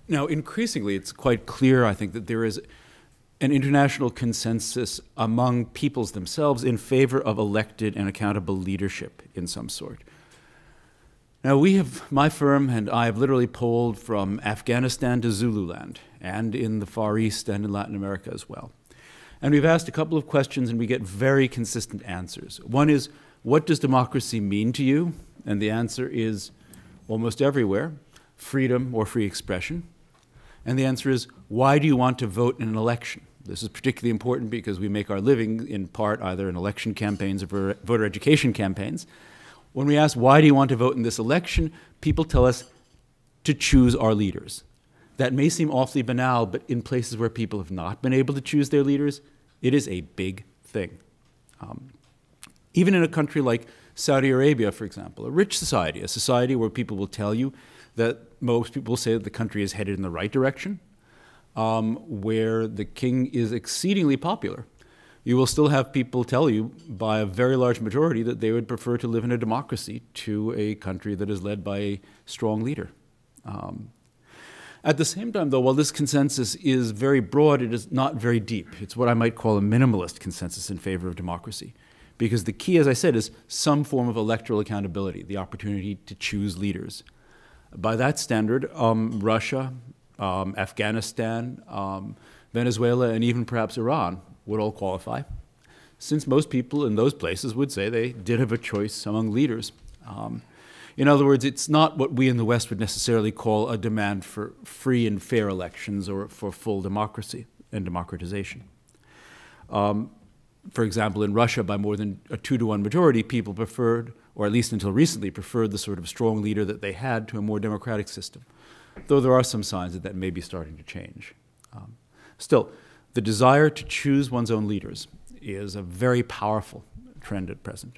Now, increasingly, it's quite clear, I think, that there is an international consensus among peoples themselves in favor of elected and accountable leadership in some sort. Now, my firm and I have literally polled from Afghanistan to Zululand, and in the Far East and in Latin America as well. And we've asked a couple of questions, and we get very consistent answers. One is, what does democracy mean to you? And the answer is, almost everywhere, freedom or free expression. And the answer is, why do you want to vote in an election? This is particularly important because we make our living in part either in election campaigns or voter education campaigns. When we ask, why do you want to vote in this election, people tell us to choose our leaders. That may seem awfully banal, but in places where people have not been able to choose their leaders, it is a big thing. Even in a country like Saudi Arabia, for example, a rich society, a society where people will tell you that most people will say that the country is headed in the right direction, where the king is exceedingly popular, you will still have people tell you by a very large majority that they would prefer to live in a democracy to a country that is led by a strong leader. At the same time, though, while this consensus is very broad, it is not very deep. It's what I might call a minimalist consensus in favor of democracy. Because the key, as I said, is some form of electoral accountability, the opportunity to choose leaders. By that standard, Russia, Afghanistan, Venezuela, and even perhaps Iran would all qualify, since most people in those places would say they did have a choice among leaders. In other words, it's not what we in the West would necessarily call a demand for free and fair elections or for full democracy and democratization. For example, in Russia, by more than a 2-to-1 majority, people preferred, or at least until recently, preferred the sort of strong leader that they had to a more democratic system, though there are some signs that that may be starting to change. Still, the desire to choose one's own leaders is a very powerful trend at present.